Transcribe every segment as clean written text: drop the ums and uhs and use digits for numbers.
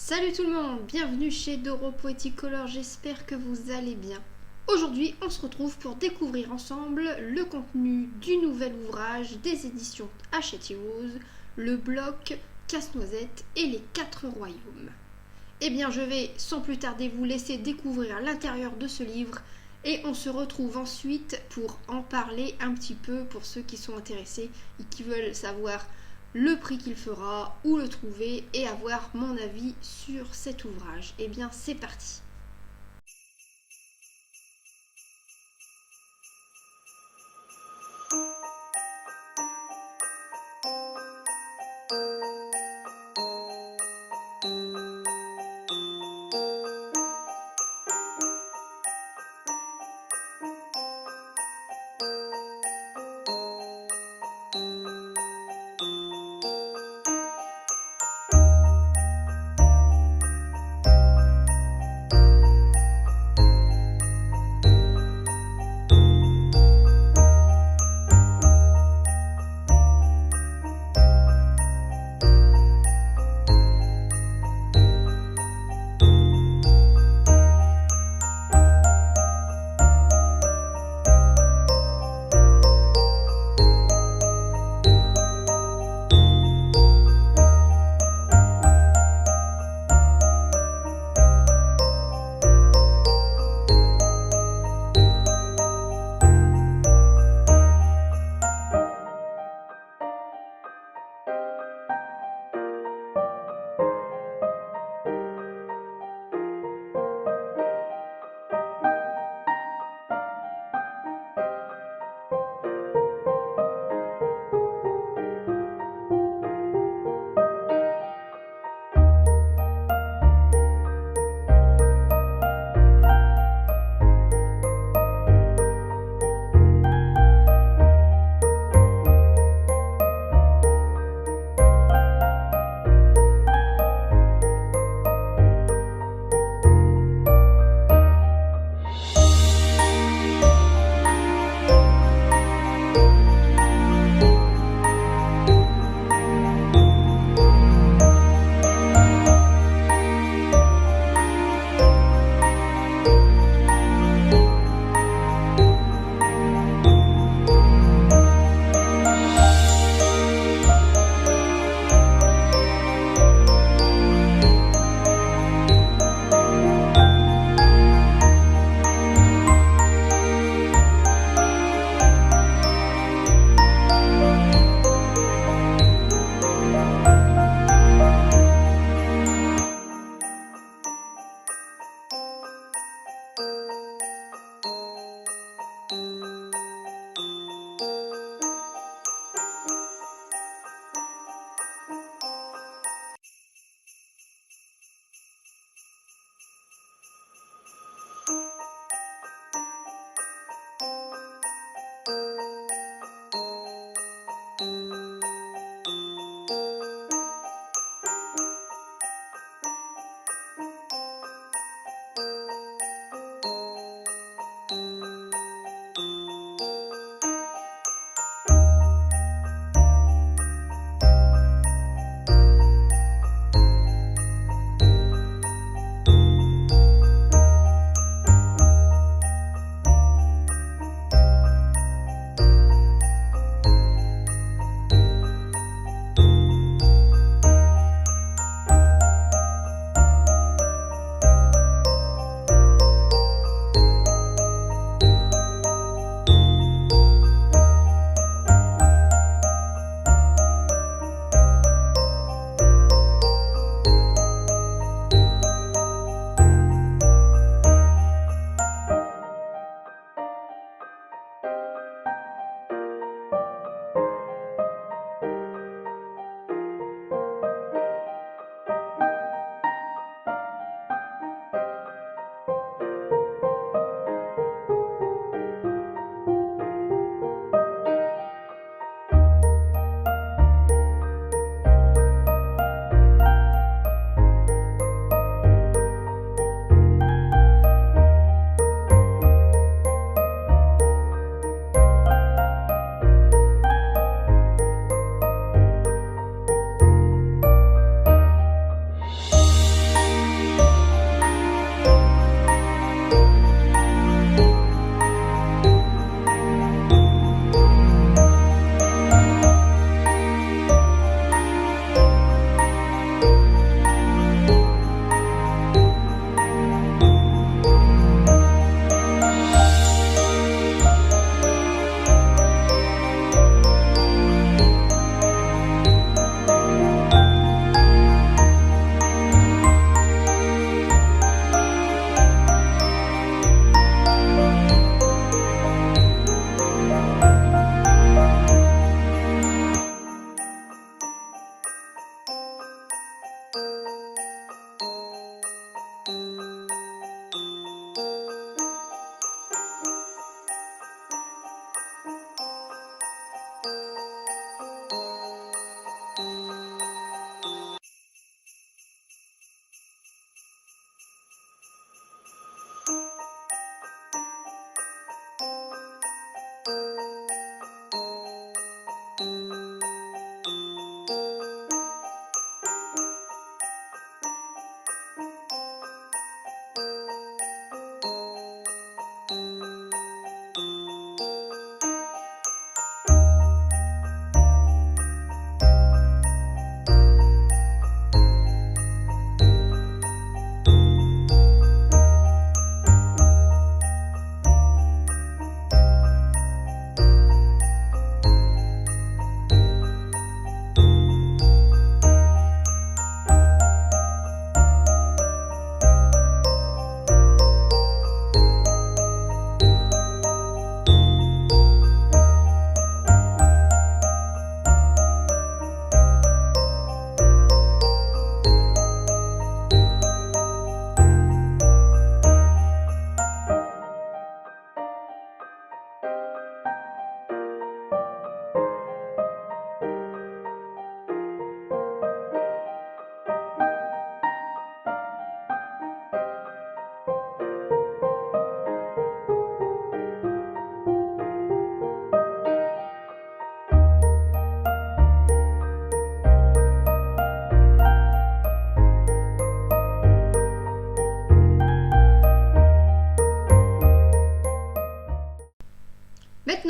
Salut tout le monde, bienvenue chez Doro Poetic Color, j'espère que vous allez bien. Aujourd'hui, on se retrouve pour découvrir ensemble le contenu du nouvel ouvrage des éditions Hachette Rose, le bloc Casse-Noisette et les 4 royaumes. Eh bien, je vais sans plus tarder vous laisser découvrir l'intérieur de ce livre et on se retrouve ensuite pour en parler un petit peu pour ceux qui sont intéressés et qui veulent savoir le prix qu'il fera, où le trouver et avoir mon avis sur cet ouvrage. Eh bien, c'est parti.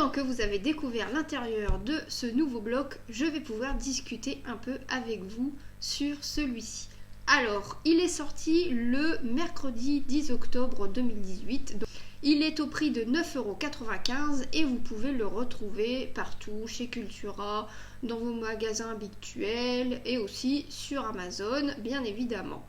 maintenant que vous avez découvert l'intérieur de ce nouveau bloc, je vais pouvoir discuter un peu avec vous sur celui-ci. Alors, il est sorti le mercredi 10 octobre 2018. Donc, il est au prix de 9,95 € et vous pouvez le retrouver partout, chez Cultura, dans vos magasins habituels et aussi sur Amazon, bien évidemment.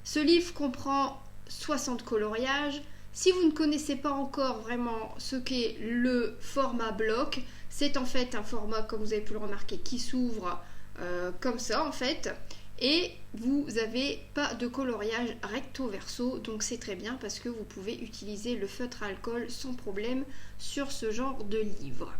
Ce livre comprend 60 coloriages. Si vous ne connaissez pas encore vraiment ce qu'est le format bloc, c'est en fait un format, comme vous avez pu le remarquer, qui s'ouvre comme ça en fait. Et vous n'avez pas de coloriage recto verso, donc c'est très bien parce que vous pouvez utiliser le feutre à alcool sans problème sur ce genre de livre.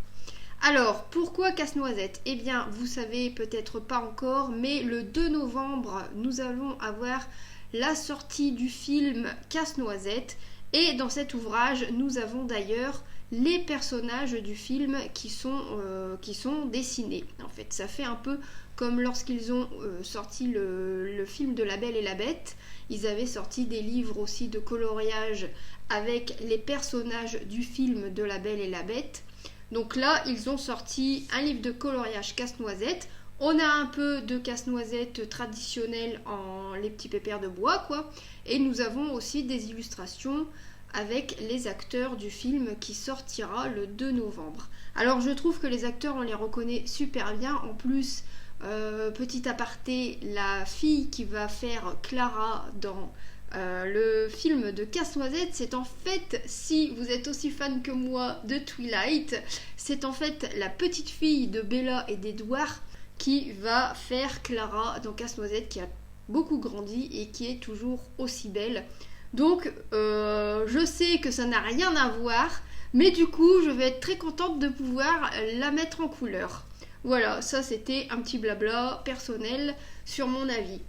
Alors, pourquoi Casse-Noisette? Eh bien, vous savez peut-être pas encore, mais le 2 novembre, nous allons avoir la sortie du film Casse-Noisette. Et dans cet ouvrage, nous avons d'ailleurs les personnages du film qui sont dessinés. En fait, ça fait un peu comme lorsqu'ils ont sorti le film de La Belle et la Bête. Ils avaient sorti des livres aussi de coloriage avec les personnages du film de La Belle et la Bête. Donc là, ils ont sorti un livre de coloriage Casse-Noisette. On a un peu de Casse-Noisette traditionnel en les petits pépères de bois, quoi. Et nous avons aussi des illustrations avec les acteurs du film qui sortira le 2 novembre. Alors je trouve que les acteurs, on les reconnaît super bien. En plus, petit aparté, la fille qui va faire Clara dans le film de Casse-Noisette, c'est en fait, si vous êtes aussi fan que moi de Twilight, c'est en fait la petite fille de Bella et d'Edward qui va faire Clara dans Casse-Noisette, qui a beaucoup grandi et qui est toujours aussi belle. Donc je sais que ça n'a rien à voir, mais du coup je vais être très contente de pouvoir la mettre en couleur. Voilà, ça c'était un petit blabla personnel sur mon avis.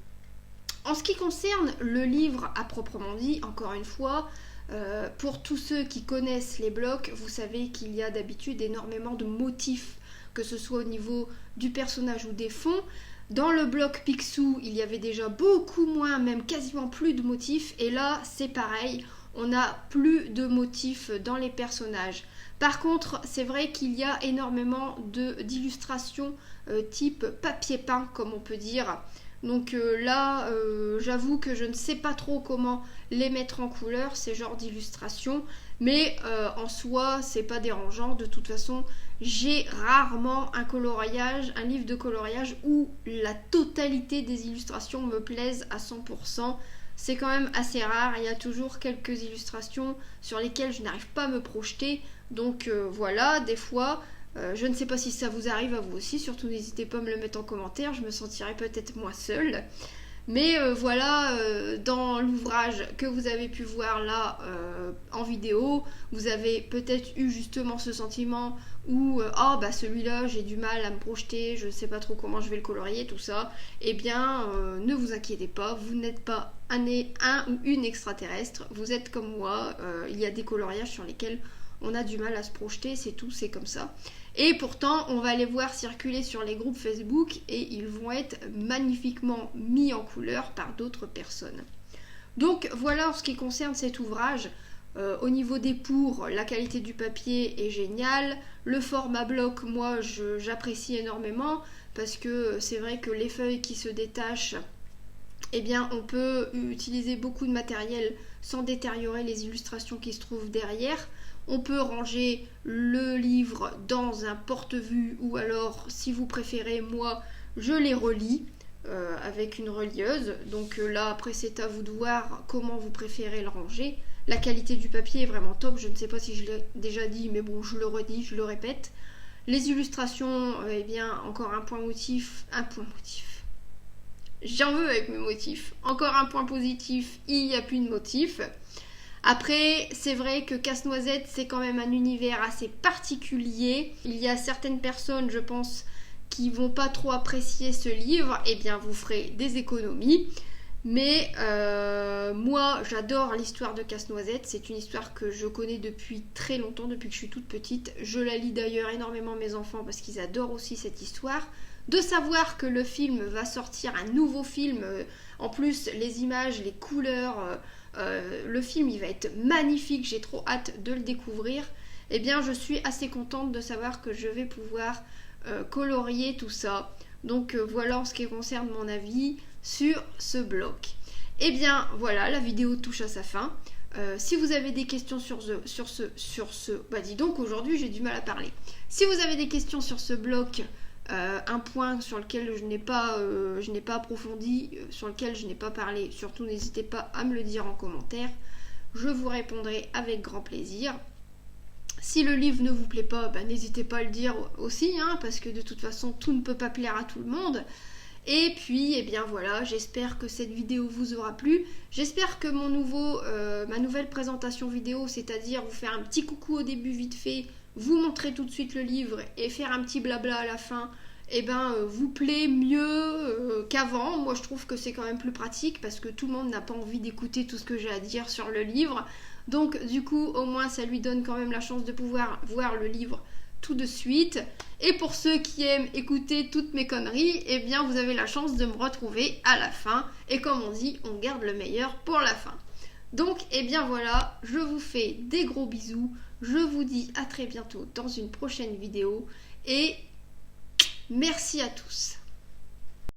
En ce qui concerne le livre à proprement dit, encore une fois, pour tous ceux qui connaissent les blocs, vous savez qu'il y a d'habitude énormément de motifs, que ce soit au niveau du personnage ou des fonds. Dans le bloc Picsou, il y avait déjà beaucoup moins, même quasiment plus de motifs. Et là, c'est pareil, on n'a plus de motifs dans les personnages. Par contre, c'est vrai qu'il y a énormément d'illustrations type papier peint, comme on peut dire. Donc là, j'avoue que je ne sais pas trop comment les mettre en couleur, ces genres d'illustrations. Mais en soi, c'est pas dérangeant. De toute façon, j'ai rarement un livre de coloriage où la totalité des illustrations me plaisent à 100%. C'est quand même assez rare. Il y a toujours quelques illustrations sur lesquelles je n'arrive pas à me projeter. Donc voilà, des fois, je ne sais pas si ça vous arrive à vous aussi. Surtout, n'hésitez pas à me le mettre en commentaire. Je me sentirai peut-être moins seule. Mais voilà, dans l'ouvrage que vous avez pu voir là en vidéo, vous avez peut-être eu justement ce sentiment où celui-là j'ai du mal à me projeter, je ne sais pas trop comment je vais le colorier, tout ça. Eh bien, ne vous inquiétez pas, vous n'êtes pas un ou une extraterrestre, vous êtes comme moi, il y a des coloriages sur lesquels on a du mal à se projeter, c'est tout, c'est comme ça. Et pourtant, on va les voir circuler sur les groupes Facebook et ils vont être magnifiquement mis en couleur par d'autres personnes. Donc voilà en ce qui concerne cet ouvrage. Au niveau des pour, la qualité du papier est géniale. Le format bloc, moi, j'apprécie énormément parce que c'est vrai que les feuilles qui se détachent, eh bien, on peut utiliser beaucoup de matériel sans détériorer les illustrations qui se trouvent derrière. On peut ranger le livre dans un porte-vue ou alors, si vous préférez, moi, je les relis avec une relieuse. Donc là, après, c'est à vous de voir comment vous préférez le ranger. La qualité du papier est vraiment top. Je ne sais pas si je l'ai déjà dit, mais bon, je le redis, je le répète. Les illustrations, eh bien, encore un point motif. J'en veux avec mes motifs. Encore un point positif, il n'y a plus de motifs. Après, c'est vrai que Casse-Noisette, c'est quand même un univers assez particulier. Il y a certaines personnes, je pense, qui vont pas trop apprécier ce livre. Eh bien, vous ferez des économies. Mais moi, j'adore l'histoire de Casse-Noisette. C'est une histoire que je connais depuis très longtemps, depuis que je suis toute petite. Je la lis d'ailleurs énormément à mes enfants parce qu'ils adorent aussi cette histoire. De savoir que le film va sortir, un nouveau film, en plus les images, les couleurs, le film il va être magnifique, j'ai trop hâte de le découvrir. eh bien je suis assez contente de savoir que je vais pouvoir colorier tout ça. Donc voilà en ce qui concerne mon avis sur ce bloc. Et bien voilà, la vidéo touche à sa fin. Si vous avez des questions sur ce... Bah dis donc, aujourd'hui j'ai du mal à parler. Si vous avez des questions sur ce bloc, un point sur lequel je n'ai pas approfondi, sur lequel je n'ai pas parlé, surtout n'hésitez pas à me le dire en commentaire. Je vous répondrai avec grand plaisir. Si le livre ne vous plaît pas, bah, n'hésitez pas à le dire aussi, hein, parce que de toute façon, tout ne peut pas plaire à tout le monde. Et puis, eh bien voilà, j'espère que cette vidéo vous aura plu. J'espère que ma nouvelle présentation vidéo, c'est-à-dire vous faire un petit coucou au début vite fait, vous montrer tout de suite le livre et faire un petit blabla à la fin, eh ben, vous plaît mieux qu'avant. Moi, je trouve que c'est quand même plus pratique parce que tout le monde n'a pas envie d'écouter tout ce que j'ai à dire sur le livre. Donc, du coup, au moins, ça lui donne quand même la chance de pouvoir voir le livre tout de suite. Et pour ceux qui aiment écouter toutes mes conneries, eh bien, vous avez la chance de me retrouver à la fin. Et comme on dit, on garde le meilleur pour la fin. Donc, eh bien voilà, je vous fais des gros bisous. Je vous dis à très bientôt dans une prochaine vidéo. Et merci à tous.